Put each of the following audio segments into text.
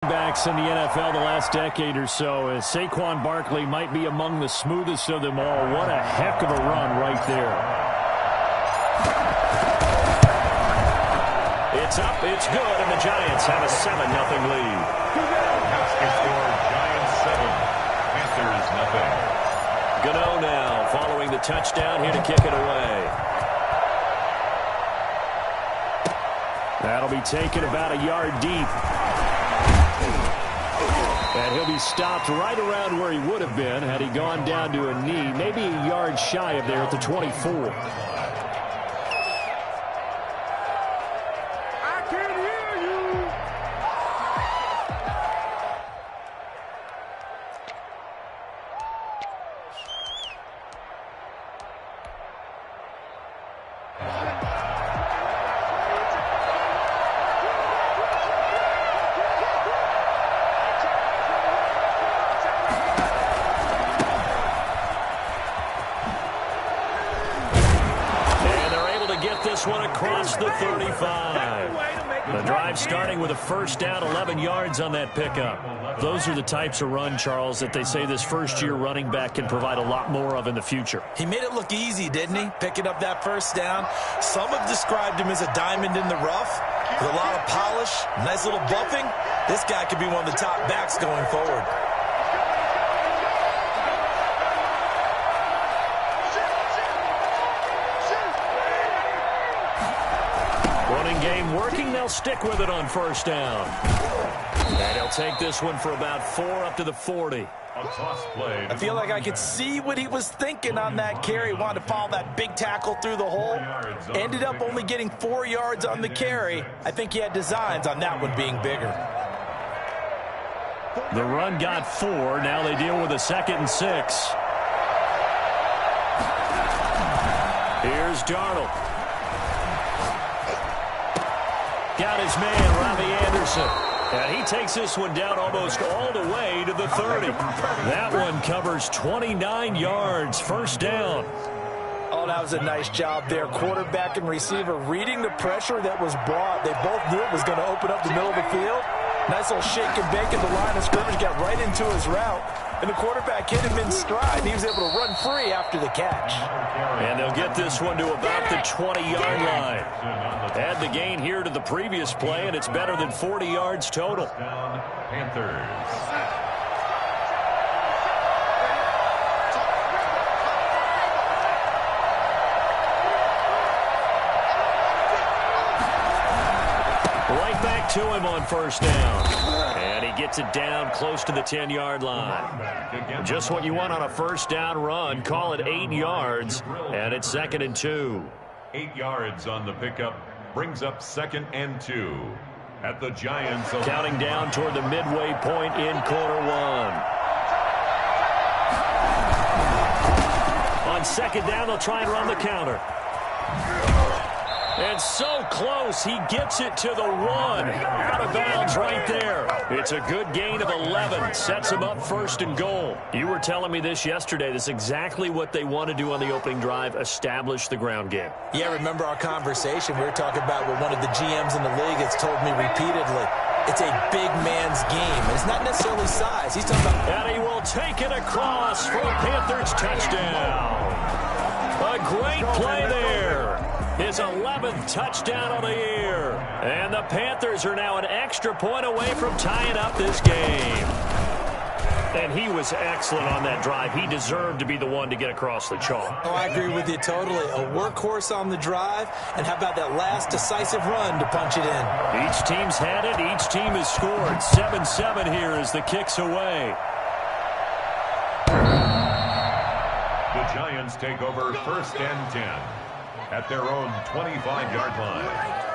Backs in the NFL the last decade or so, as Saquon Barkley might be among the smoothest of them all. What a heck of a run right there. It's up, it's good, and the Giants have a 7-0 lead. Basket score, Giants 7, Panthers nothing. Gano now following the touchdown here to kick it away. That'll be taken about a yard deep. And he'll be stopped right around where he would have been had he gone down to a knee, maybe a yard shy of there at the 24. This one across the 35. The drive starting with a first down, 11 yards on that pickup. Those are the types of run, Charles, that they say this first-year running back can provide a lot more of in the future. He made it look easy, didn't he? Picking up that first down. Some have described him as a diamond in the rough with a lot of polish, nice little buffing. This guy could be one of the top backs going forward. Game working, they'll stick with it on first down. And he'll take this one for about 4 up to the 40. I feel like I could see what he was thinking on that carry. Wanted to follow that big tackle through the hole. Ended up only getting 4 yards on the carry. I think he had designs on that one being bigger. The run got 4. Now they deal with a 2nd and 6. Here's Darnold. Got his man, Robbie Anderson. And he takes this one down almost all the way to the 30. That one covers 29 yards, first down. Oh, that was a nice job there. Quarterback and receiver reading the pressure that was brought. They both knew it was going to open up the middle of the field. Nice little shake and bake at the line of scrimmage, got right into his route. And the quarterback hit him in stride, and he was able to run free after the catch. And they'll get this one to about the 20-yard line. Add the gain here to the previous play, and it's better than 40 yards total. Panthers. Right back to him on first down. And he gets it down close to the 10-yard line. Just what you want on a first down run. Call it 8 yards, and it's 2nd and 2. 8 yards on the pickup brings up 2nd and 2. At the Giants. Counting down toward the midway point in quarter 1. On 2nd down, they'll try and run the counter. And so close, he gets it to the 1. Out of bounds right there. It's a good gain of 11. Sets him up 1st and goal. You were telling me this yesterday. This is exactly what they want to do on the opening drive, establish the ground game. Yeah, remember our conversation? We were talking about what one of the GMs in the league has told me repeatedly. It's a big man's game. It's not necessarily size. He's talking about... And he will take it across for a Panthers touchdown. A great play there. His 11th touchdown of the year. And the Panthers are now an extra point away from tying up this game. And he was excellent on that drive. He deserved to be the one to get across the chalk. Oh, I agree with you totally. A workhorse on the drive. And how about that last decisive run to punch it in? Each team's had it. Each team has scored. 7-7 here as the kick's away. The Giants take over 1st and 10. At their own 25-yard line.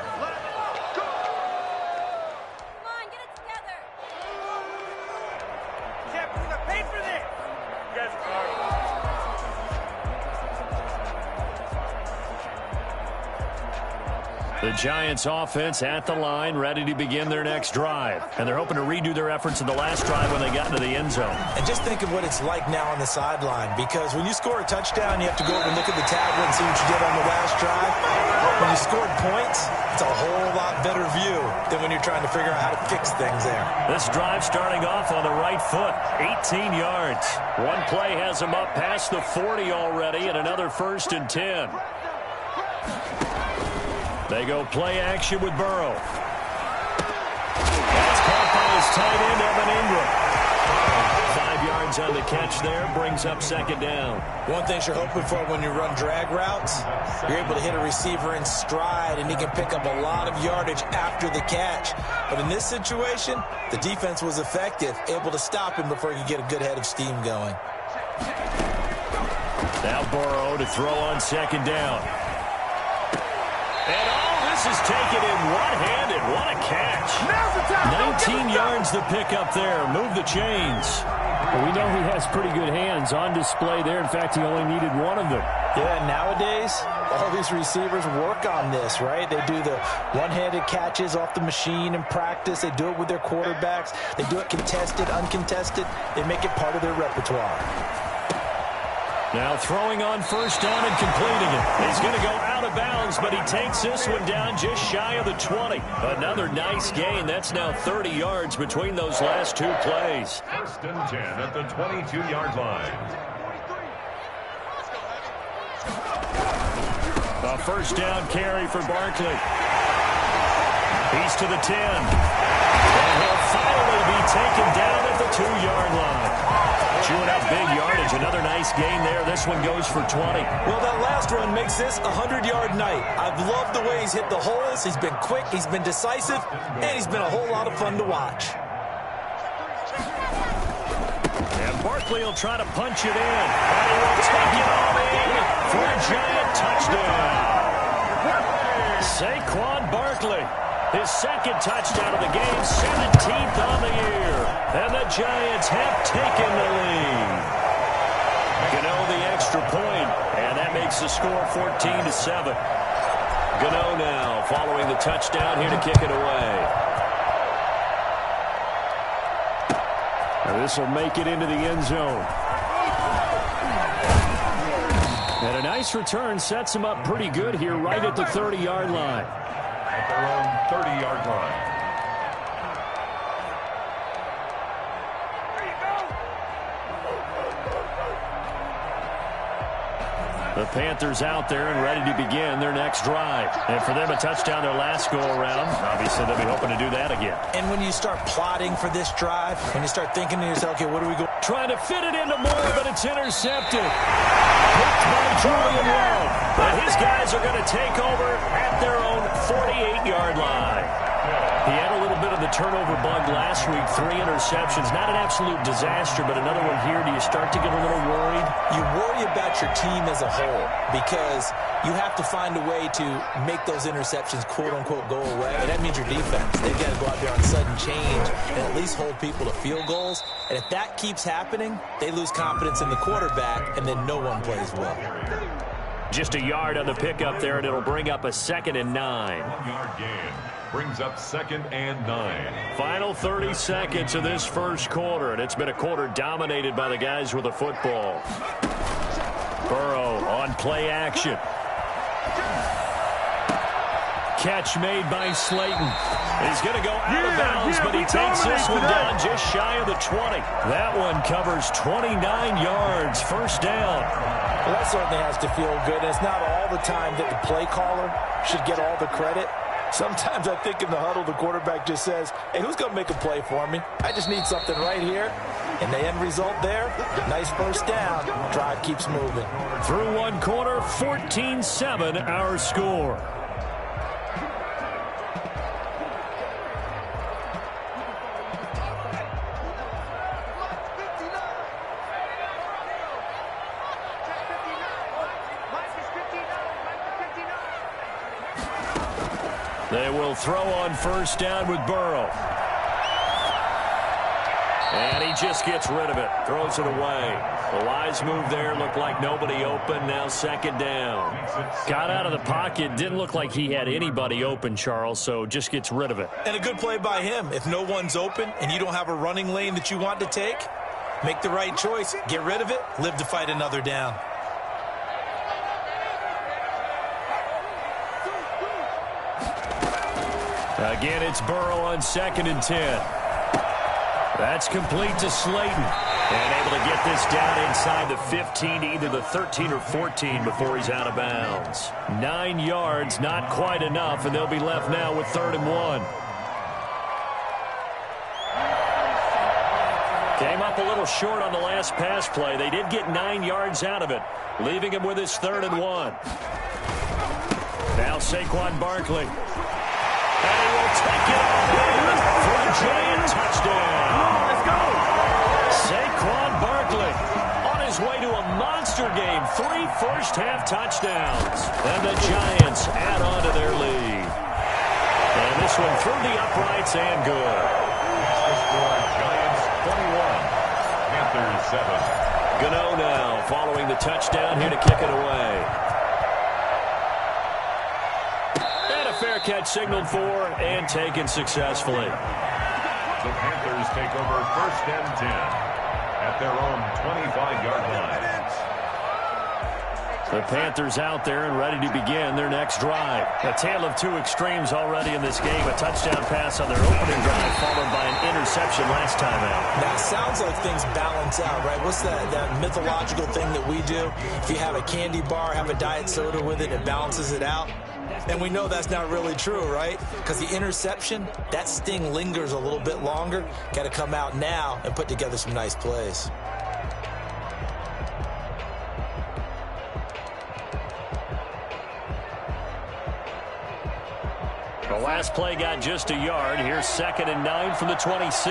The Giants offense at the line, ready to begin their next drive. And they're hoping to redo their efforts in the last drive when they got into the end zone. And just think of what it's like now on the sideline, because when you score a touchdown, you have to go over and look at the tablet and see what you did on the last drive. When you scored points, it's a whole lot better view than when you're trying to figure out how to fix things there. This drive starting off on the right foot, 18 yards. One play has them up past the 40 already, and another 1st and 10. They go play action with Burrow. That's caught by his tight end, Evan Ingram. 5 yards on the catch there, brings up 2nd down. One thing you're hoping for when you run drag routes, you're able to hit a receiver in stride, and he can pick up a lot of yardage after the catch. But in this situation, the defense was effective, able to stop him before he could get a good head of steam going. Now Burrow to throw on 2nd down. And this is taken in one-handed. What a catch. 19 yards the pickup there. Move the chains. Well, we know he has pretty good hands on display there. In fact, he only needed one of them. Yeah, nowadays, all these receivers work on this, right? They do the one-handed catches off the machine in practice. They do it with their quarterbacks. They do it contested, uncontested. They make it part of their repertoire. Now throwing on 1st down and completing it. He's going to go out of bounds, but he takes this one down just shy of the 20. Another nice gain. That's now 30 yards between those last 2 plays. 1st and 10 at the 22-yard line. A 1st down carry for Barkley. He's to the 10. And he'll finally be taken down at the 2-yard line. Chewing up big yardage. Another nice gain there. This one goes for 20. Well, that last run makes this a 100-yard night. I've loved the way he's hit the holes. He's been quick. He's been decisive. And he's been a whole lot of fun to watch. And Barkley will try to punch it in. And he will take it all in for a Giant touchdown. Saquon Barkley. His 2nd touchdown of the game, 17th on the year. And the Giants have taken the lead. Gano the extra point, and that makes the score 14-7. Gano now following the touchdown here to kick it away. Now this will make it into the end zone. And a nice return sets him up pretty good here right at the 30-yard line. At their own 30-yard line. The Panthers out there and ready to begin their next drive. And for them, a touchdown their last go-around. Obviously, they'll be hoping to do that again. And when you start plotting for this drive, when you start thinking to yourself, okay, what are we going? Trying to fit it into Moore, but it's intercepted. Picked by Julian Love. But his guys are going to take over at their own 48-yard line. He had a little bit of the turnover bug last week, 3 interceptions. Not an absolute disaster, but another one here. Do you start to get a little worried? You worry about your team as a whole because you have to find a way to make those interceptions, quote-unquote, go away. And that means your defense. They've got to go out there on sudden change and at least hold people to field goals. And if that keeps happening, they lose confidence in the quarterback, and then no one plays well. Just a yard on the pickup there, and it'll bring up a 2nd and 9. 1-yard gain. Brings up 2nd and 9. Final 30 seconds of this first quarter, and it's been a quarter dominated by the guys with the football. Burrow on play action. Catch made by Slayton. He's going to go out of bounds, but he takes this one down just shy of the 20. That one covers 29 yards. 1st down. Well, that certainly has to feel good. And it's not all the time that the play caller should get all the credit. Sometimes I think in the huddle, the quarterback just says, hey, who's going to make a play for me? I just need something right here. And the end result there, nice 1st down. Drive keeps moving. Through one quarter, 14-7 our score. They will throw on 1st down with Burrow. And he just gets rid of it. Throws it away. A wise move there. Looked like nobody open. Now second down. Got out of the pocket. Didn't look like he had anybody open, Charles, so just gets rid of it. And a good play by him. If no one's open and you don't have a running lane that you want to take, make the right choice. Get rid of it. Live to fight another down. Again, it's Burrow on 2nd and 10. That's complete to Slayton. And able to get this down inside the 15 to either the 13 or 14 before he's out of bounds. 9 yards, not quite enough, and they'll be left now with 3rd and 1. Came up a little short on the last pass play. They did get 9 yards out of it, leaving him with his 3rd and 1. Now Saquon Barkley. And he will take it all for a giant touchdown. Let's go. Saquon Barkley on his way to a monster game. 3 first-half touchdowns. And the Giants add on to their lead. And this one through the uprights and good. The score, Giants 21, Panthers 7. Gano now following the touchdown here to kick it away. Fair catch signaled for and taken successfully. The Panthers take over 1st and 10 at their own 25-yard line. The Panthers out there and ready to begin their next drive. A tale of 2 extremes already in this game. A touchdown pass on their opening drive followed by an interception last time out. Now, it sounds like things balance out, right? What's that mythological thing that we do? If you have a candy bar, have a diet soda with it, it balances it out. And we know that's not really true, right? Because the interception, that sting lingers a little bit longer. Got to come out now and put together some nice plays. The last play got just a yard. Here's 2nd and 9 from the 26.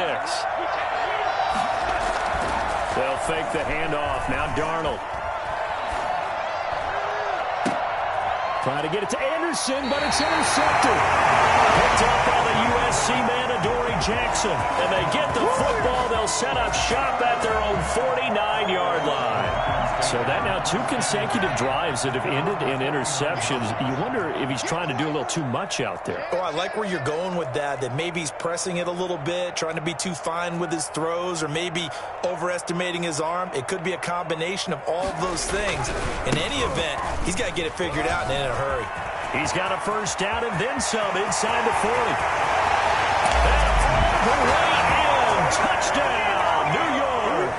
They'll fake the handoff. Now Darnold. Trying to get it to Anderson, but it's intercepted. Picked up by the USC man, Adoree Jackson. And they get the football. They'll set up shop at their own 49-yard line. So that now 2 consecutive drives that have ended in interceptions. You wonder if he's trying to do a little too much out there. Oh, I like where you're going with that maybe he's pressing it a little bit, trying to be too fine with his throws, or maybe overestimating his arm. It could be a combination of all of those things. In any event, he's got to get it figured out and in a hurry. He's got a first down and then some inside the 40. And all the way in. Touchdown, New York.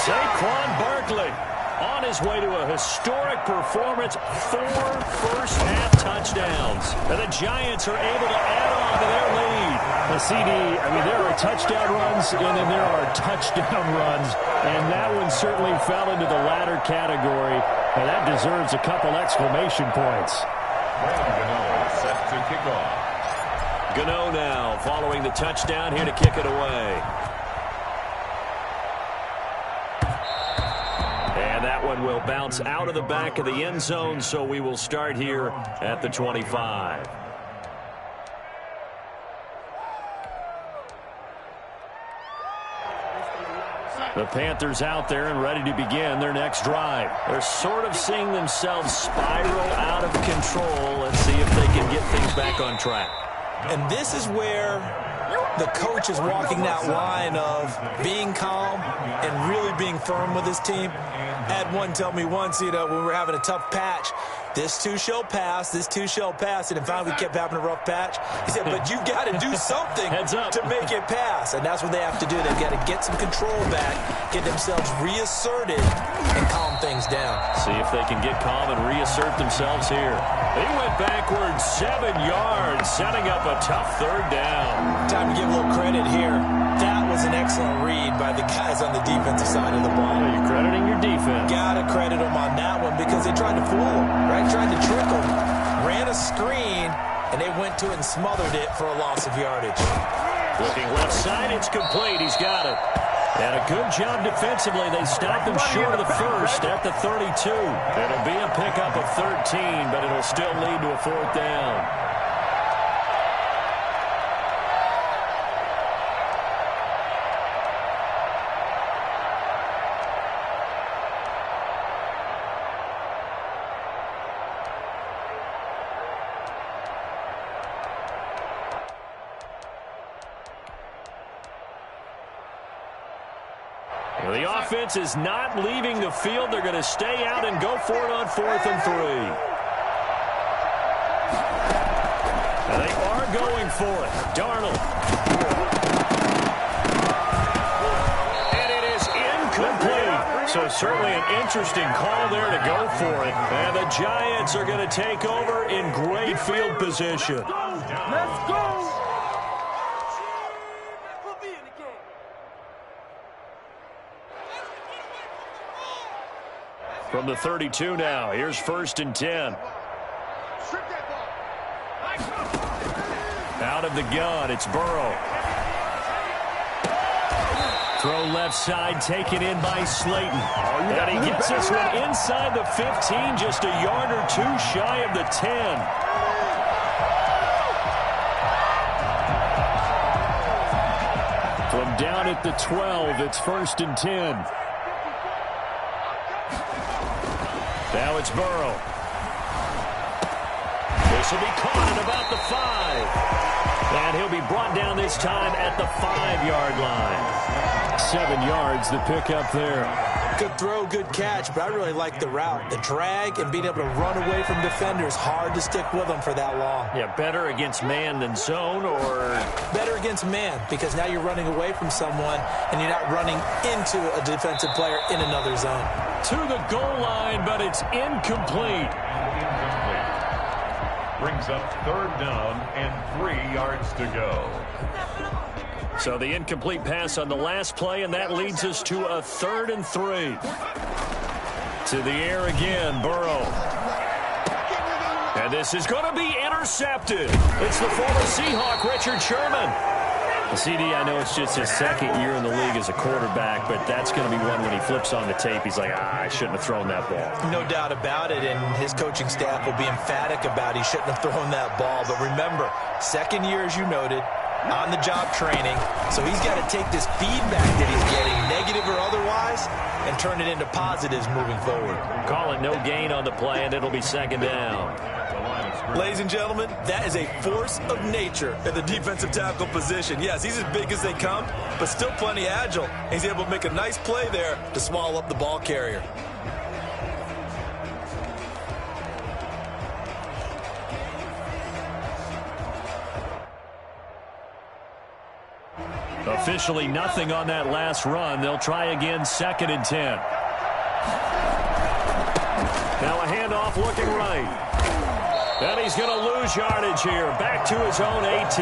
Saquon Barkley on his way to a historic performance. 4 first-half touchdowns. And the Giants are able to add on to their lead. The CD, I mean, there are touchdown runs, and then there are touchdown runs. And that one certainly fell into the latter category. And that deserves a couple exclamation points. Gano set to kick off. Gano now following the touchdown here to kick it away. And that one will bounce out of the back of the end zone, so we will start here at the 25. The Panthers out there and ready to begin their next drive. They're sort of seeing themselves spiral out of control. Let's see if they can get things back on track. And this is where the coach is walking that line of being calm and really being firm with his team. I had one tell me once, when we were having a tough patch, this too shall pass, this too shall pass. And finally we kept having a rough patch. He said, but you got to do something to make it pass. And that's what they have to do. They've got to get some control back, get themselves reasserted, and calm things down. See if they can get calm and reassert themselves here. He went backwards 7 yards, setting up a tough 3rd down. Time to give a little credit here. That was an excellent read by the guys on the defensive side of the ball. You're crediting your defense. Got to credit them on that one because they tried to fool them, right? Tried to trick them, ran a screen, and they went to it and smothered it for a loss of yardage. Looking left side, it's complete. He's got it. And a good job defensively. They stopped him short of the first at the 32. It'll be a pickup of 13, but it'll still lead to a 4th down. Well, the offense is not leaving the field. They're going to stay out and go for it on 4th and 3. And they are going for it. Darnold. And it is incomplete. So certainly an interesting call there to go for it. And the Giants are going to take over in great field position. Let's go. From the 32 now, here's 1st and 10. Out of the gun, it's Burrow. Throw left side, taken in by Slayton. And he gets this one inside the 15, just a yard or two shy of the 10. From down at the 12, it's 1st and 10. Now it's Burrow. This will be caught at about the 5. And he'll be brought down this time at the 5-yard line. 7 yards, the pickup there. Good throw, good catch, but I really like the route. The drag and being able to run away from defenders, hard to stick with them for that long. Yeah, better against man than zone, or? Better against man, because now you're running away from someone and you're not running into a defensive player in another zone. To the goal line, but it's incomplete. Brings up 3rd down and 3 yards to go. So the incomplete pass on the last play, and that leads us to a 3rd and 3. To the air again, Burrow. And this is going to be intercepted. It's the former Seahawk, Richard Sherman. CD, I know it's just his 2nd year in the league as a quarterback, but that's going to be one when he flips on the tape, he's like, I shouldn't have thrown that ball. No doubt about it, and his coaching staff will be emphatic about he shouldn't have thrown that ball. But remember, 2nd year, as you noted, on-the-job training, so he's got to take this feedback that he's getting, negative or otherwise, and turn it into positives moving forward. Call it no gain on the play, and it'll be 2nd down. Ladies and gentlemen, that is a force of nature at the defensive tackle position. Yes, he's as big as they come, but still plenty agile. He's able to make a nice play there to swallow up the ball carrier. Officially nothing on that last run. They'll try again, 2nd and 10. Now a handoff looking right. And he's going to lose yardage here. Back to his own 18.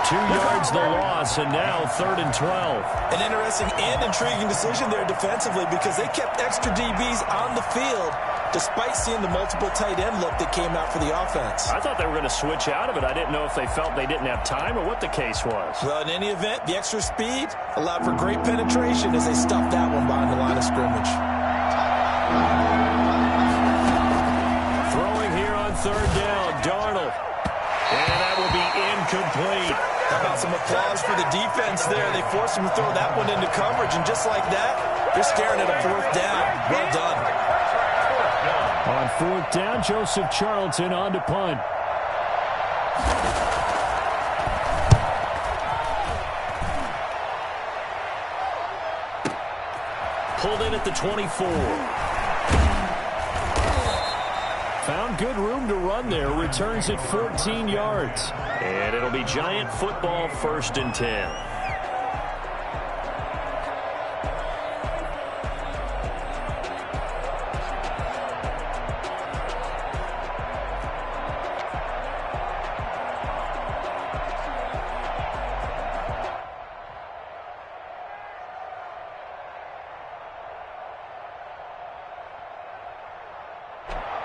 2 yards the loss, and now 3rd and 12. An interesting and intriguing decision there defensively, because they kept extra DBs on the field despite seeing the multiple tight end look that came out for the offense. I thought they were going to switch out of it. I didn't know if they felt they didn't have time or what the case was. Well, in any event, the extra speed allowed for great penetration as they stuffed that one behind the line of scrimmage. Throwing here on 3rd down, Darnold. And that will be incomplete. How about some applause for the defense there? They forced him to throw that one into coverage, and just like that, they're staring at a 4th down. Well done. On 4th down, Joseph Charlton on to punt. Pulled in at the 24. Found good room to run there. Returns at 14 yards. And it'll be Giant football, 1st and 10.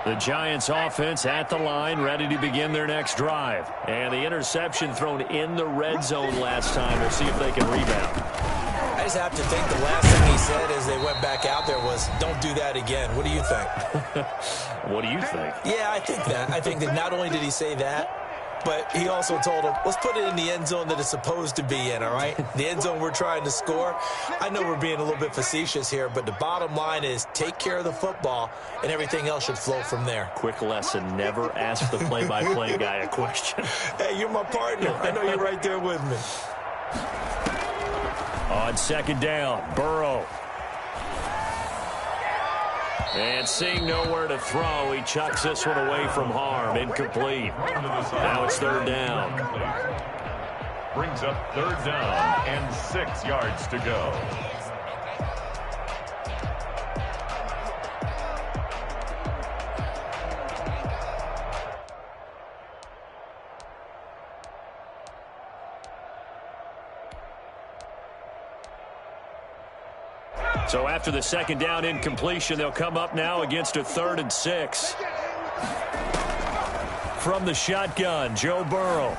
The Giants offense at the line, ready to begin their next drive. And the interception thrown in the red zone last time. We'll see if they can rebound. I just have to think the last thing he said as they went back out there was, don't do that again. What do you think? What do you think? Yeah, I think that. I think that not only did he say that, but he also told him, let's put it in the end zone that it's supposed to be in, all right? The end zone we're trying to score. I know we're being a little bit facetious here, but the bottom line is take care of the football, and everything else should flow from there. Quick lesson, never ask the play-by-play guy a question. Hey, you're my partner. I know you're right there with me. On second down, Burrow. And seeing nowhere to throw, he chucks this one away from harm. Incomplete. Now it's third down. Brings up third down and 6 yards to go. So after the second down incompletion, they'll come up now against a 3rd and 6. From the shotgun, Joe Burrow.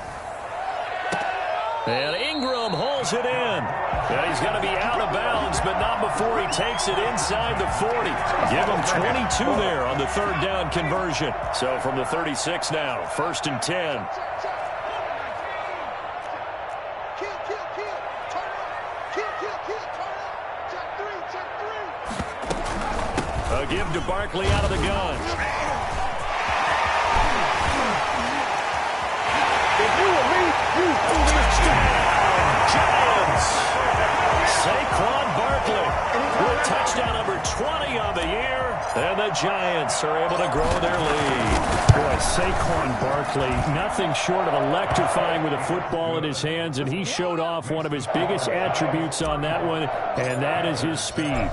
And Ingram hauls it in. And he's going to be out of bounds, but not before he takes it inside the 40. Give him 22 there on the third down conversion. So from the 36 now, 1st and 10. A give to Barkley out of the gun. Touchdown, Giants. Saquon Barkley with touchdown number 20 on the year. And the Giants are able to grow their lead. Boy, Saquon Barkley, nothing short of electrifying with a football in his hands, and he showed off one of his biggest attributes on that one, and that is his speed.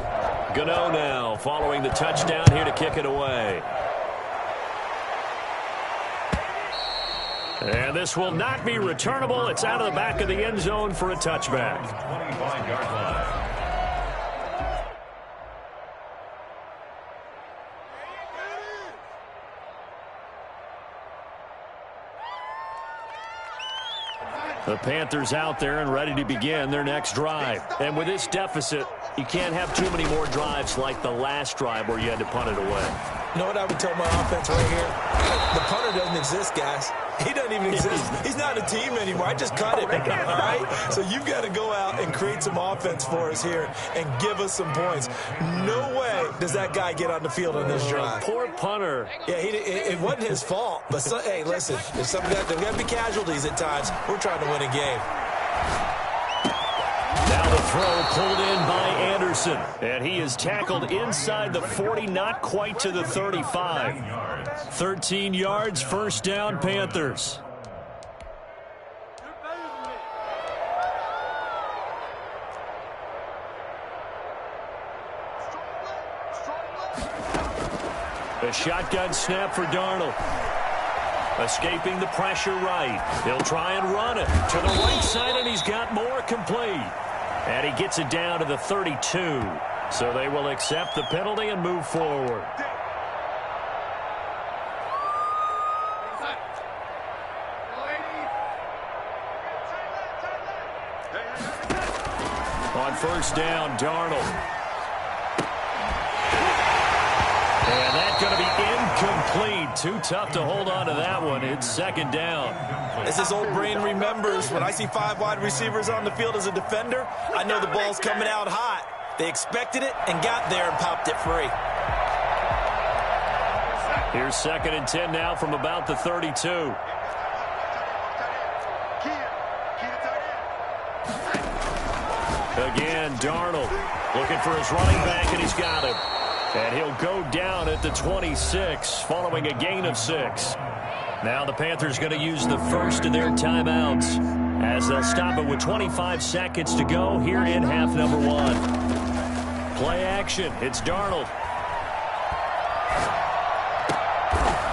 Gano now following the touchdown here to kick it away. And this will not be returnable. It's out of the back of the end zone for a touchback. 25-yard line. The Panthers out there and ready to begin their next drive. And with this deficit, you can't have too many more drives like the last drive where you had to punt it away. You know what I would tell my offense right here? The punter doesn't exist, guys. He doesn't even exist. He's not a team anymore. I just cut it, all right? So you've got to go out and create some offense for us here and give us some points. No way does that guy get on the field on this drive. Poor punter. Yeah, it wasn't his fault. But, hey, listen, there's got to be casualties at times. We're trying to win a game. Now the throw pulled in by Anderson. And he is tackled inside the 40, not quite to the 35. 13 yards, first down, Panthers. A shotgun snap for Darnold. Escaping the pressure right. He'll try and run it to the right side, and he's got more complete. And he gets it down to the 32. So they will accept the penalty and move forward. On first down, Darnold. And that's going to be incomplete. Too tough to hold on to that one. It's second down. As his old brain remembers, when I see 5 wide receivers on the field as a defender, I know the ball's coming out hot. They expected it and got there and popped it free. Here's 2nd and 10 now from about the 32. Again, Darnold looking for his running back, and he's got him. And he'll go down at the 26 following a gain of 6. Now the Panthers going to use the first of their timeouts as they'll stop it with 25 seconds to go here in half number 1. Play action. It's Darnold.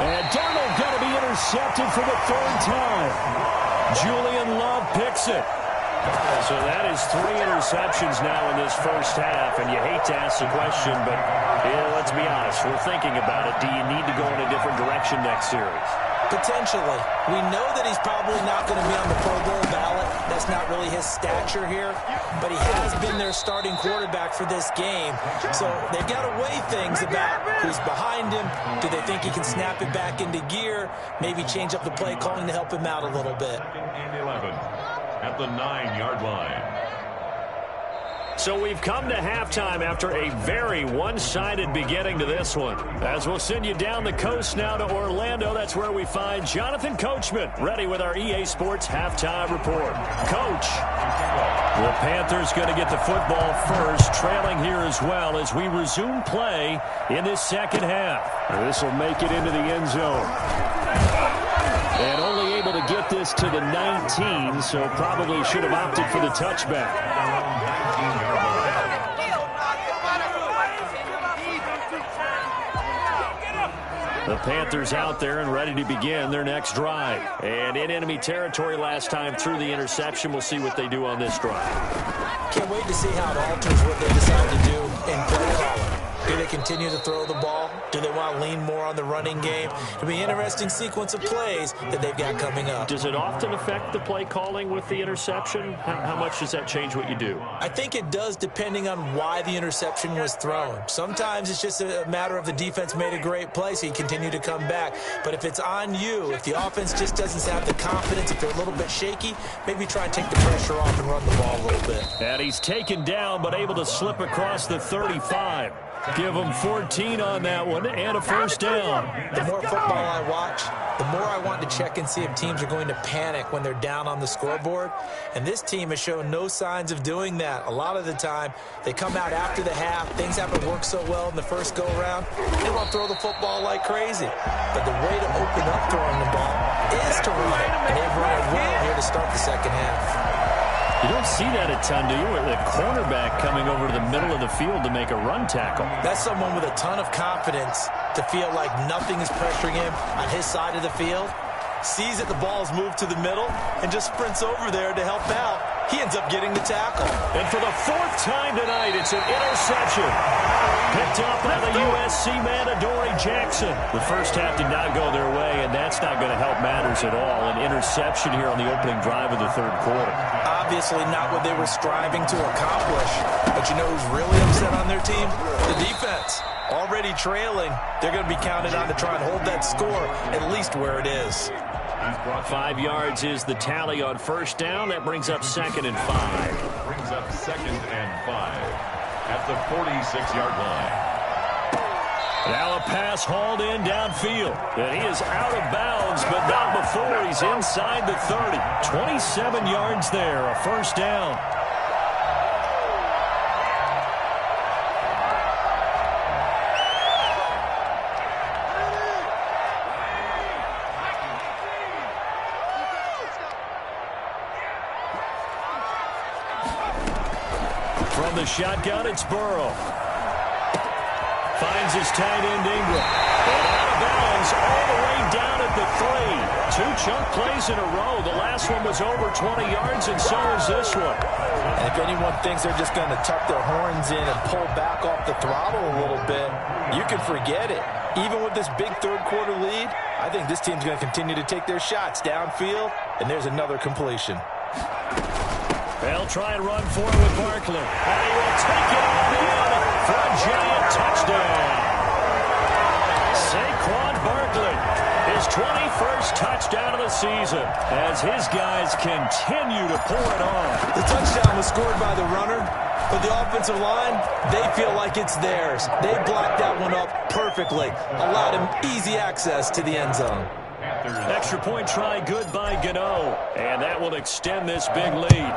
And Darnold going to be intercepted for the 3rd time. Julian Love picks it. So that is 3 interceptions now in this first half, and you hate to ask the question, but let's be honest, we're thinking about it. Do you need to go in a different direction next series? Potentially. We know that he's probably not going to be on the Pro Bowl ballot. That's not really his stature here, but he has been their starting quarterback for this game. So they've got to weigh things about who's behind him. Do they think he can snap it back into gear? Maybe change up the play calling to help him out a little bit. And 11 at the 9-yard line. So we've come to halftime after a very one-sided beginning to this one. As we'll send you down the coast now to Orlando, that's where we find Jonathan Coachman ready with our EA Sports Halftime Report. Coach. The Panthers going to get the football first, trailing here as well as we resume play in this second half. This will make it into the end zone. And only able to get this to the 19, so probably should have opted for the touchback. The Panthers out there and ready to begin their next drive. And in enemy territory last time through the interception. We'll see what they do on this drive. Can't wait to see how it alters what they decide to do in play calling. Do they continue to throw the ball? Do they want to lean more on the running game? It'll be an interesting sequence of plays that they've got coming up. Does it often affect the play calling with the interception? How much does that change what you do? I think it does depending on why the interception was thrown. Sometimes it's just a matter of the defense made a great play, so you continue to come back. But if it's on you, if the offense just doesn't have the confidence, if they're a little bit shaky, maybe try and take the pressure off and run the ball a little bit. And he's taken down but able to slip across the 35. Give them 14 on that one and a first down. The more football I watch, the more I want to check and see if teams are going to panic when they're down on the scoreboard. And this team has shown no signs of doing that. A lot of the time, they come out after the half. Things haven't worked so well in the first go-around. They want to throw the football like crazy. But the way to open up throwing the ball is to run it. And they've run it well here to start the second half. You don't see that a ton, do you? The cornerback coming over to the middle of the field to make a run tackle. That's someone with a ton of confidence to feel like nothing is pressuring him on his side of the field. Sees that the ball is moved to the middle and just sprints over there to help out. He ends up getting the tackle. And for the fourth time tonight, it's an interception. Picked up by the USC man, Adoree Jackson. The first half did not go their way, and that's not going to help matters at all. An interception here on the opening drive of the third quarter. Obviously not what they were striving to accomplish. But you know who's really upset on their team? The defense. Already trailing, they're going to be counted on to try and hold that score at least where it is. 5 yards is the tally on first down. That brings up 2nd and 5. Brings up 2nd and 5 at the 46-yard line. Now a pass hauled in downfield. And he is out of bounds, but not before he's inside the 30. 27 yards there, a first down. From the shotgun, it's Burrow. Finds his tight end, Ingram. And out of bounds all the way down at the 3. 2 chunk plays in a row. The last one was over 20 yards, and so is this one. And if anyone thinks they're just going to tuck their horns in and pull back off the throttle a little bit, you can forget it. Even with this big third quarter lead, I think this team's going to continue to take their shots downfield, and there's another completion. They'll try and run for it with Barkley. And he will take it on in for a giant touchdown. Saquon Barkley, his 21st touchdown of the season as his guys continue to pour it on. The touchdown was scored by the runner, but the offensive line, they feel like it's theirs. They blocked that one up perfectly, allowed him easy access to the end zone. Extra point try good by Gano, and that will extend this big lead.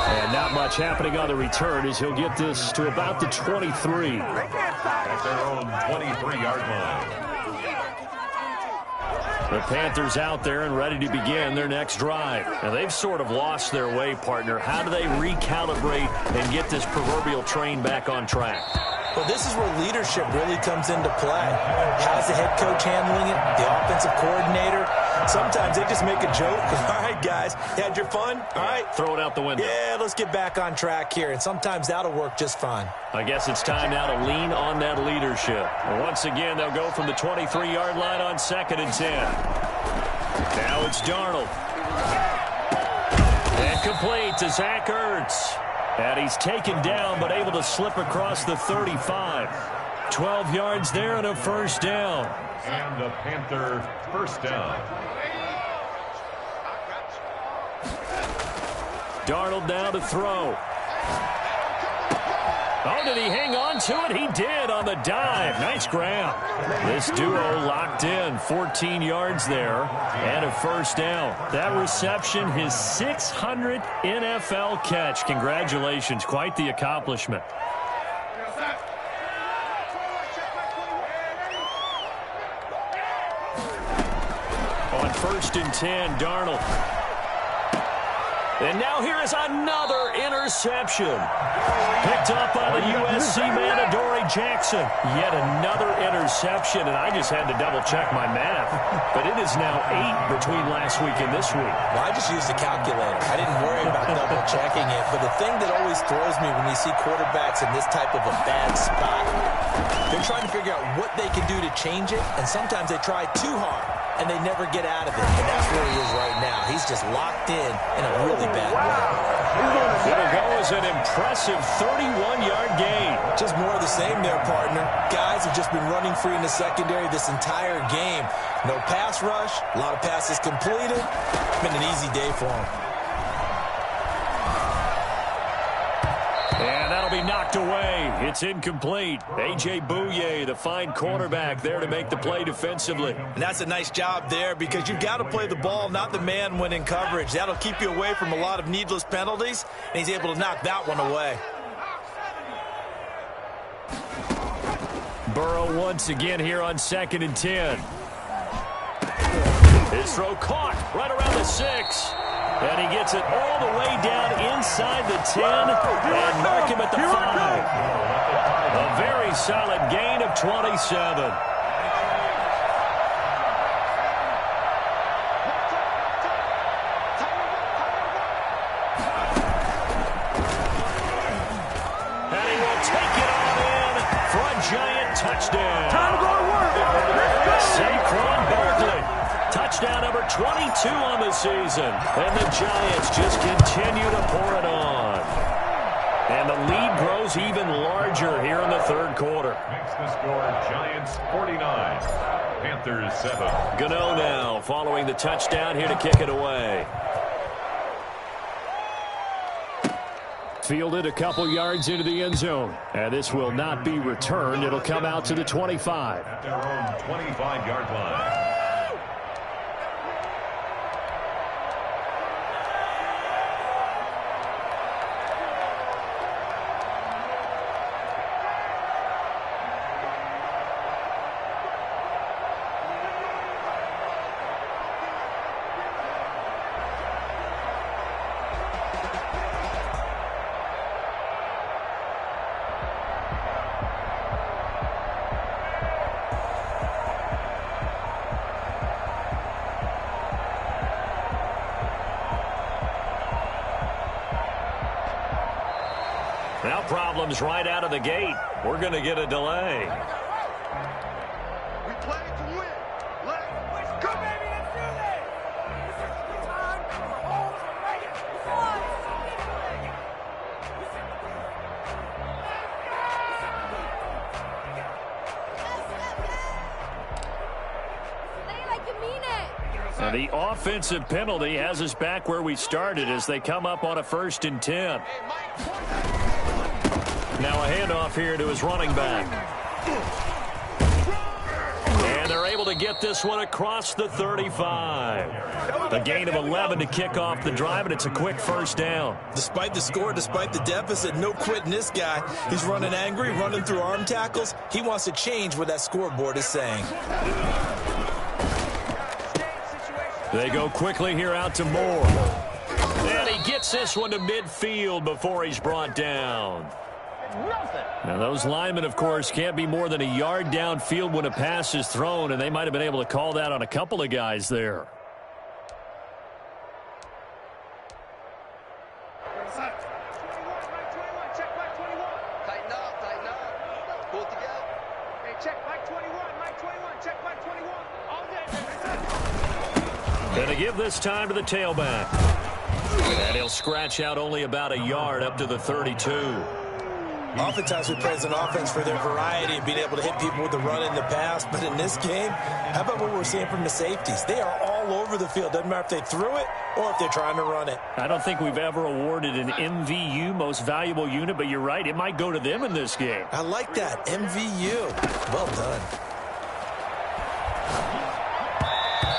And not much happening on the return as he'll get this to about the 23. At their own 23-yard line. The Panthers out there and ready to begin their next drive. Now, they've sort of lost their way, partner. How do they recalibrate and get this proverbial train back on track? Well, this is where leadership really comes into play. How's the head coach handling it? The offensive coordinator? Sometimes they just make a joke. All right, guys, you had your fun? All right. Throw it out the window. Yeah, let's get back on track here. And sometimes that'll work just fine. I guess it's time now to lean on that leadership. And once again, they'll go from the 23-yard line on 2nd and 10. Now it's Darnold. And complete to Zach Ertz. And he's taken down but able to slip across the 35. 12 yards there and a first down. And the Panther first down. Darnold now to throw. Oh, did he hang on to it? He did on the dive. Nice grab. This duo locked in. 14 yards there and a first down. That reception, his 600th NFL catch. Congratulations. Quite the accomplishment. On 1st and 10, Darnold. And now here is another interception. Picked up by the USC man, Adoree Jackson. Yet another interception, and I just had to double-check my math. But it is now 8 between last week and this week. Well, I just used a calculator. I didn't worry about double-checking it. But the thing that always throws me when you see quarterbacks in this type of a bad spot, they're trying to figure out what they can do to change it, and sometimes they try too hard, and they never get out of it. And that's where he is right now. He's just locked in a really bad way. It'll go as an impressive 31-yard gain. Just more of the same there, partner. Guys have just been running free in the secondary this entire game. No pass rush, a lot of passes completed. It's been an easy day for him. And that'll be knocked away. It's incomplete. A.J. Bouye, the fine cornerback, there to make the play defensively. And that's a nice job there because you've got to play the ball, not the man when in coverage. That'll keep you away from a lot of needless penalties, and he's able to knock that one away. Burrow once again here on 2nd and 10. His throw caught right around the 6. And he gets it all the way down inside the 10 and mark him at the 5. A very solid gain of 27. And he will take it on in for a giant touchdown. Time to go to work. Saquon Barkley. Touchdown number 22 on the season. And the Giants just continue to pour it on. And the lead grows even larger here in the 3rd quarter. Makes the score Giants 49, Panthers 7. Gano now following the touchdown here to kick it away. Fielded a couple yards into the end zone. And this will not be returned. It'll come out to the 25. At their own 25-yard line. Now problems right out of the gate. We're going to get a delay. We play to win. Let's go, baby. Let's do this. And the offensive penalty has us back where we started as they come up on a 1st and 10. Now a handoff here to his running back. And they're able to get this one across the 35. A gain of 11 to kick off the drive, and it's a quick first down. Despite the score, despite the deficit, no quitting this guy. He's running angry, running through arm tackles. He wants to change what that scoreboard is saying. They go quickly here out to Moore. And he gets this one to midfield before he's brought down. Now, those linemen, of course, can't be more than a yard downfield when a pass is thrown, and they might have been able to call that on a couple of guys there. Check Mike 21. Tighten up. Pull it together. Hey, check Mike 21. Mike 21. Check Mike 21. All day. And to give this time to the tailback. And he'll scratch out only about a yard up to the 32. Oftentimes we praise an offense for their variety of being able to hit people with the run and the pass. But in this game, how about what we're seeing from the safeties? They are all all over the field. Doesn't matter if they threw it or if they're trying to run it. I don't think we've ever awarded an MVU, most valuable unit, but you're right. It might go to them in this game. I like that. MVU. Well done.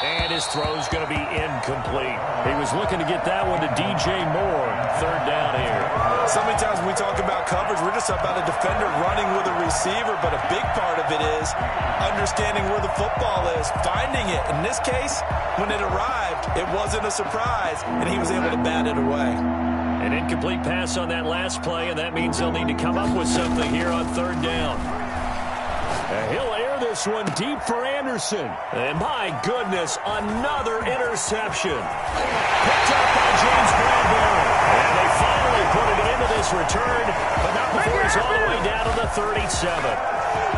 And his throw's going to be incomplete. He was looking to get that one to DJ Moore. Third down here. So many times when we talk about coverage, we're just about a defender running with a receiver, but a big part of it is understanding where the football is, finding it. In this case, when it arrived, it wasn't a surprise, and he was able to bat it away. An incomplete pass on that last play, and that means they'll need to come up with something here on third down. He'll air this one deep for Anderson. And my goodness, another interception. Picked up by James Bradbury. And they finally put it into this return, but not before he's all the way down to the 37.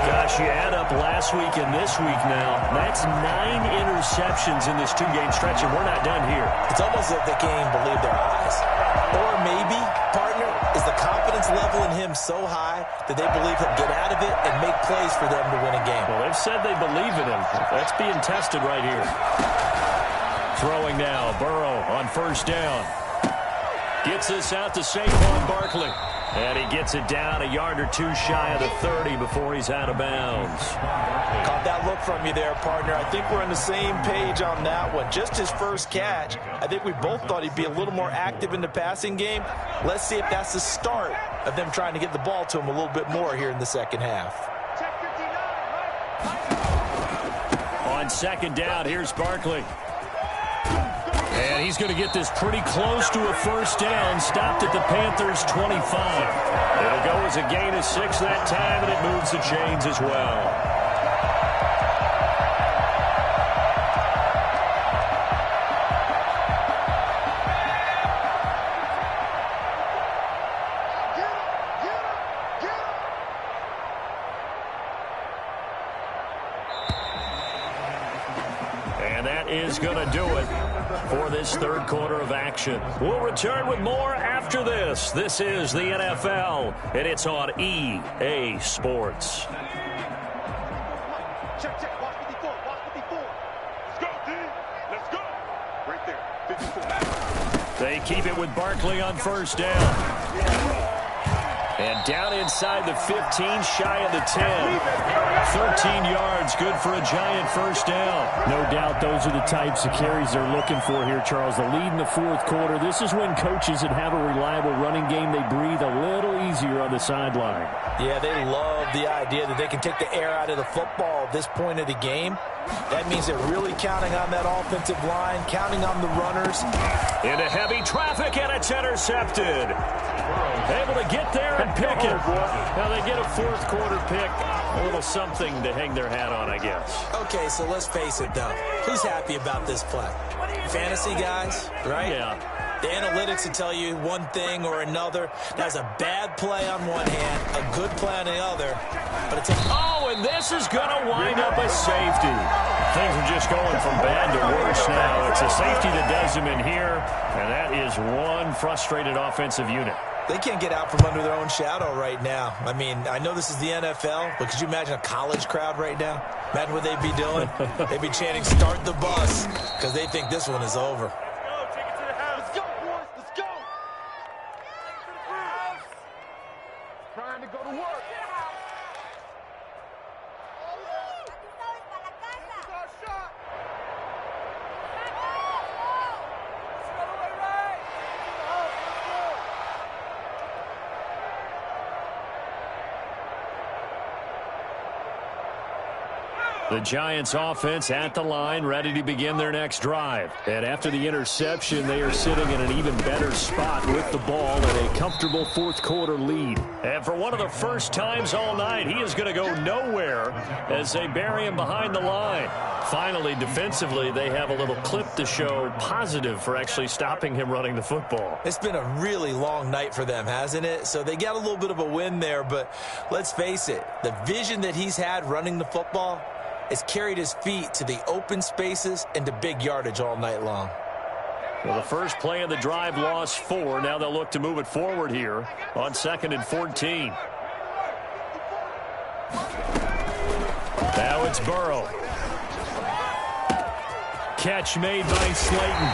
Gosh, you add up last week and this week now. That's 9 interceptions in this two-game stretch, and we're not done here. It's almost as if they can't even believe their eyes. Or maybe, partner, is the confidence level in him so high that they believe he'll get out of it and make plays for them to win a game. Well, they've said they believe in him. That's being tested right here. Throwing now, Burrow on first down. Gets this out to Saquon Barkley. And he gets it down a yard or two shy of the 30 before he's out of bounds. Caught that look from you there, partner. I think we're on the same page on that one. Just his first catch. I think we both thought he'd be a little more active in the passing game. Let's see if that's the start of them trying to get the ball to him a little bit more here in the second half. On second down, here's Barkley. And he's going to get this pretty close to a first down. Stopped at the Panthers' 25. It'll go as a gain of 6 that time, and it moves the chains as well. And that is going to do it for this third quarter of action. We'll return with more after this. This is the NFL, and it's on EA Sports. Check, check. Watch 54. Watch 54. Let's go, D. Let's go. Right there. 54. They keep it with Barkley on first down. And down inside the 15, shy of the 10. 13 yards, good for a giant first down. No doubt those are the types of carries they're looking for here, Charles. The lead in the fourth quarter. This is when coaches that have a reliable running game, they breathe a little easier on the sideline. Yeah, they love the idea that they can take the air out of the football at this point of the game. That means they're really counting on that offensive line, counting on the runners. Into heavy traffic, and it's intercepted. Able to get there and pick it. Now they get a fourth quarter pick. A little something to hang their hat on, I guess. Okay, so let's face it, though. Who's happy about this play? Fantasy guys, right? Yeah. The analytics will tell you one thing or another. That's a bad play on one hand, a good play on the other. But it's and this is going to wind up a safety. Things are just going from bad to worse now. It's a safety that does them in here, and that is one frustrated offensive unit. They can't get out from under their own shadow right now. I mean, I know this is the NFL, but could you imagine a college crowd right now? Imagine what they'd be doing. They'd be chanting, "Start the bus," because they think this one is over. Trying to go to work. The Giants offense at the line, ready to begin their next drive. And after the interception, they are sitting in an even better spot with the ball and a comfortable fourth quarter lead. And for one of the first times all night, he is going to go nowhere as they bury him behind the line. Finally, defensively, they have a little clip to show positive for actually stopping him running the football. It's been a really long night for them, hasn't it? So they got a little bit of a win there, but let's face it, the vision that he's had running the football has carried his feet to the open spaces and to big yardage all night long. Well, the first play of the drive lost 4. Now they'll look to move it forward here on 2nd and 14. Now it's Burrow. catch made by Slayton.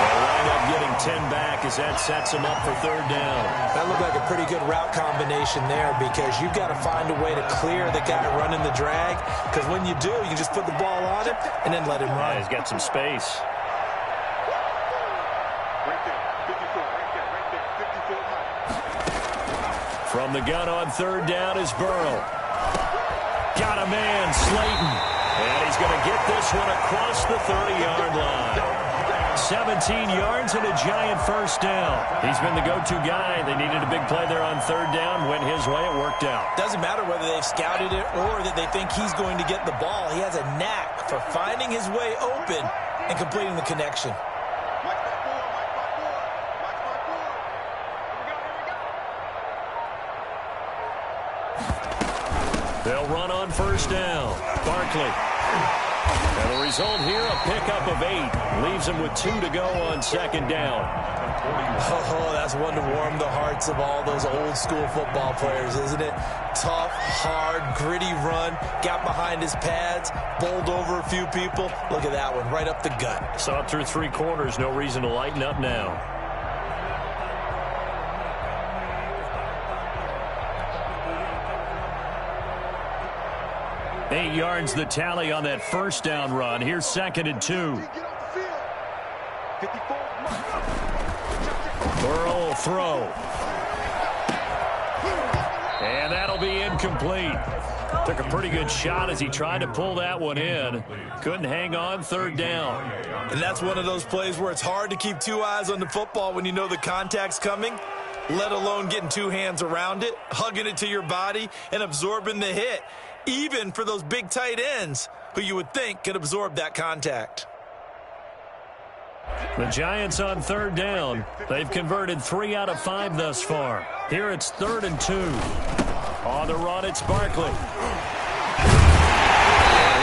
They'll wind up getting 10 back as that sets them up for third down. That looked like a pretty good route combination there because you've got to find a way to clear the guy running the drag, because when you do, you can just put the ball on him and then let him run. Yeah, he's got some space. From the gun on third down is Burrow. Got a man, Slayton. And he's going to get this one across the 30-yard line. 17 yards and a giant first down. He's been the go-to guy. They needed a big play there on third down. Went his way. It worked out. Doesn't matter whether they've scouted it or that they think he's going to get the ball. He has a knack for finding his way open and completing the connection. They'll run on first down. Barkley. And the result here, a pickup of 8. Leaves him with 2 to go on second down. Oh, that's one to warm the hearts of all those old school football players, isn't it? Tough, hard, gritty run. Got behind his pads, bowled over a few people. Look at that one, right up the gut. Saw it through 3 quarters. No reason to lighten up now. 8 yards the tally on that first down run. Here's 2nd and 2. Burrow will throw. And that'll be incomplete. Took a pretty good shot as he tried to pull that one in. Couldn't hang on, third down. And that's one of those plays where it's hard to keep 2 eyes on the football when you know the contact's coming, let alone getting 2 hands around it, hugging it to your body, and absorbing the hit. Even for those big tight ends who you would think could absorb that contact. The Giants on third down. They've converted 3 out of 5 thus far. Here it's 3rd and 2. On the run, it's Barkley. And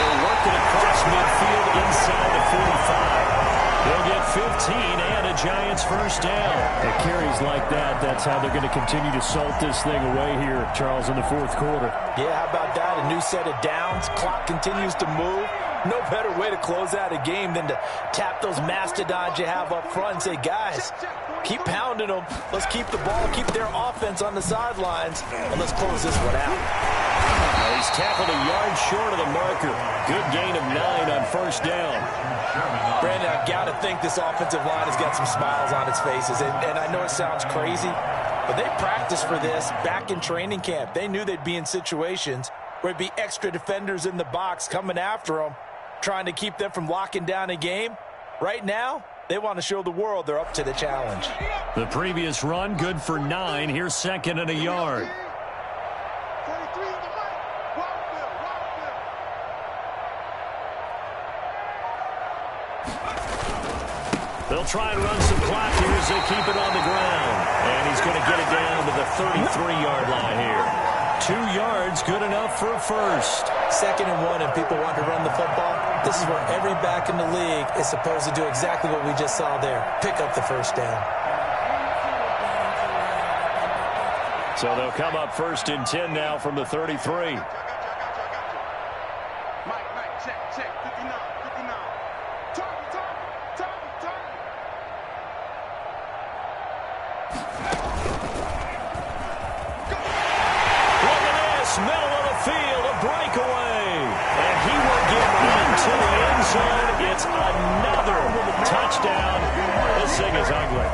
he'll work it across midfield inside the 45. They'll get 15 and a Giants first down. The carries like that, that's how they're going to continue to salt this thing away here, Charles, in the 4th quarter. Yeah, how about that? A new set of downs. Clock continues to move. No better way to close out a game than to tap those mastodons you have up front and say, guys, keep pounding them. Let's keep the ball, keep their offense on the sidelines, and let's close this one out. Well, he's tackled a yard short of the marker. Good gain of 9 on first down. Brandon, I've got to think this offensive line has got some smiles on its faces. And I know it sounds crazy, but they practiced for this back in training camp. They knew they'd be in situations where it'd be extra defenders in the box coming after them, trying to keep them from locking down a game. Right now, they want to show the world they're up to the challenge. The previous run, good for 9. Here's 2nd and a yard. They'll try and run some clock here as they keep it on the ground. And he's going to get it down to the 33-yard line here. 2 yards, good enough for a first. 2nd and 1, and people want to run the football. This is where every back in the league is supposed to do exactly what we just saw there. Pick up the first down. So they'll come up 1st and 10 now from the 33. Middle of the field, a breakaway. And he will get into the end zone. It's another touchdown. This thing is ugly.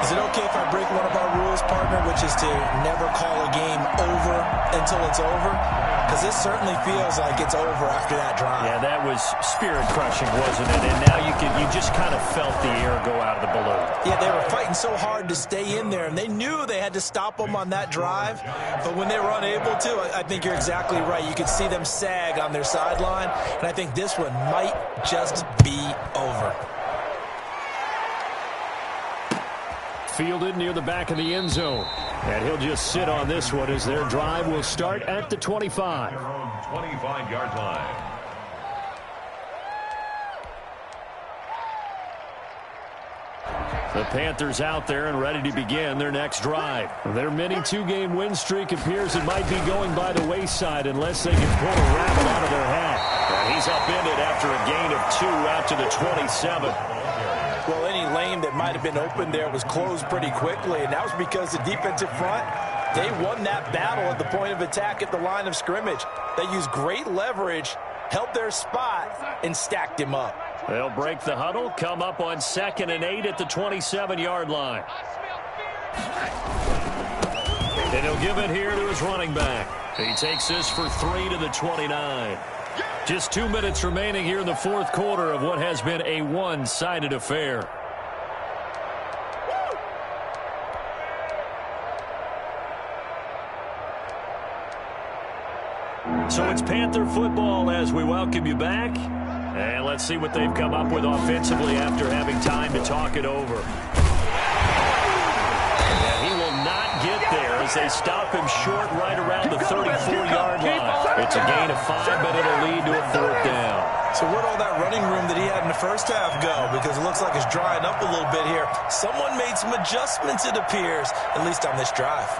Is it okay if I break one of our rules, partner, which is to never call a game over until it's over? Because this certainly feels like it's over after that drive. Yeah, that was spirit-crushing, wasn't it? And now you just kind of felt the air go out of the balloon. Yeah, they were fighting so hard to stay in there, and they knew they had to stop them on that drive. But when they were unable to, I think you're exactly right. You could see them sag on their sideline, and I think this one might just be over. Fielded near the back of the end zone. And he'll just sit on this one as their drive will start at the 25. Their own 25-yard line. The Panthers out there and ready to begin their next drive. Their mini two-game win streak appears it might be going by the wayside unless they can pull a rabbit out of their hat. And he's upended after a gain of 2 out to the 27. Well, any lane that might have been open there was closed pretty quickly, and that was because the defensive front, they won that battle at the point of attack at the line of scrimmage. They used great leverage, held their spot, and stacked him up. They'll break the huddle, come up on 2nd and 8 at the 27-yard line. And he'll give it here to his running back. He takes this for 3 to the 29. Just 2 minutes remaining here in the fourth quarter of what has been a one-sided affair. So it's Panther football as we welcome you back. And let's see what they've come up with offensively after having time to talk it over. And he will not get there as they stop him short right around the 34-yard line. It's a gain of 5, but it'll lead to a 4th down. So where'd all that running room that he had in the first half go? Because it looks like it's drying up a little bit here. Someone made some adjustments, it appears, at least on this drive.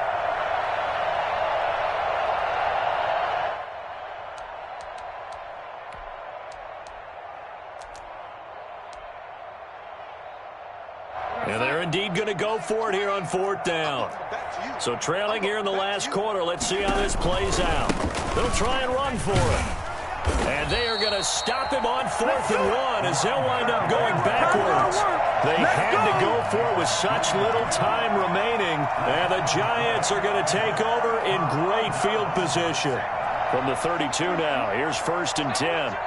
And they're indeed going to go for it here on 4th down. So trailing here in the last quarter, let's see how this plays out. They'll try and run for it. And they are going to stop him on 4th and 1 as they'll wind up going backwards. They had to go for it with such little time remaining. And the Giants are going to take over in great field position. From the 32 now, here's 1st and 10.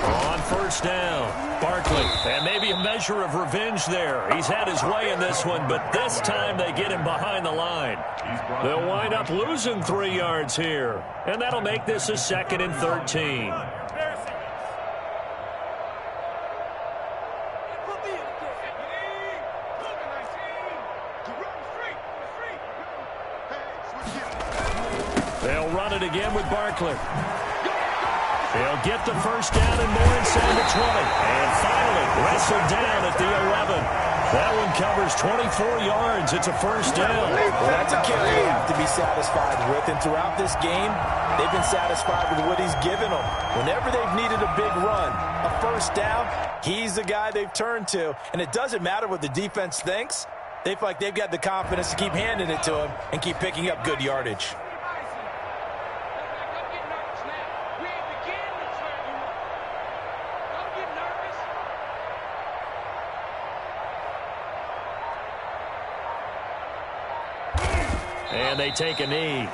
On 1st down, Barkley, and maybe a measure of revenge there. He's had his way in this one, but this time they get him behind the line. They'll wind up losing 3 yards here, and that'll make this a 2nd and 13. They'll run it again with Barkley. They'll get the 1st down and more inside the 20. And finally, wrestled down at the 11. That one covers 24 yards. It's a 1st down. Well, that's a carry they have to be satisfied with. And throughout this game, they've been satisfied with what he's given them. Whenever they've needed a big run, a 1st down, he's the guy they've turned to. And it doesn't matter what the defense thinks. They feel like they've got the confidence to keep handing it to him and keep picking up good yardage. And they take a knee.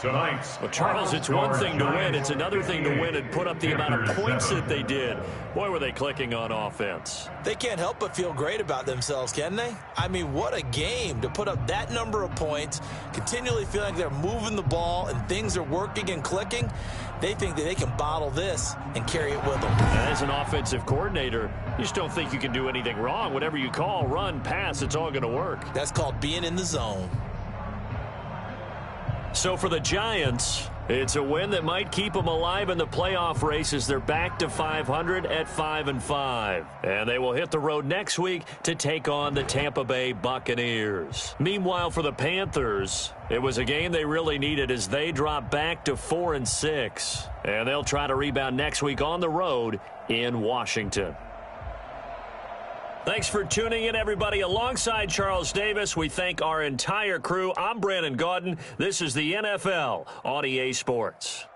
Tonight's Well, Charles, it's one thing to win. It's another thing to win and put up the amount of points that they did. Boy, were they clicking on offense. They can't help but feel great about themselves, can they? I mean, what a game to put up that number of points, continually feeling like they're moving the ball and things are working and clicking. They think that they can bottle this and carry it with them. And as an offensive coordinator, you just don't think you can do anything wrong. Whatever you call, run, pass, it's all going to work. That's called being in the zone. So for the Giants, it's a win that might keep them alive in the playoff race as they're back to 500 at 5-5. And they will hit the road next week to take on the Tampa Bay Buccaneers. Meanwhile, for the Panthers, it was a game they really needed as they drop back to 4-6. And they'll try to rebound next week on the road in Washington. Thanks for tuning in, everybody. Alongside Charles Davis, we thank our entire crew. I'm Brandon Gaudin. This is the NFL on EA Sports.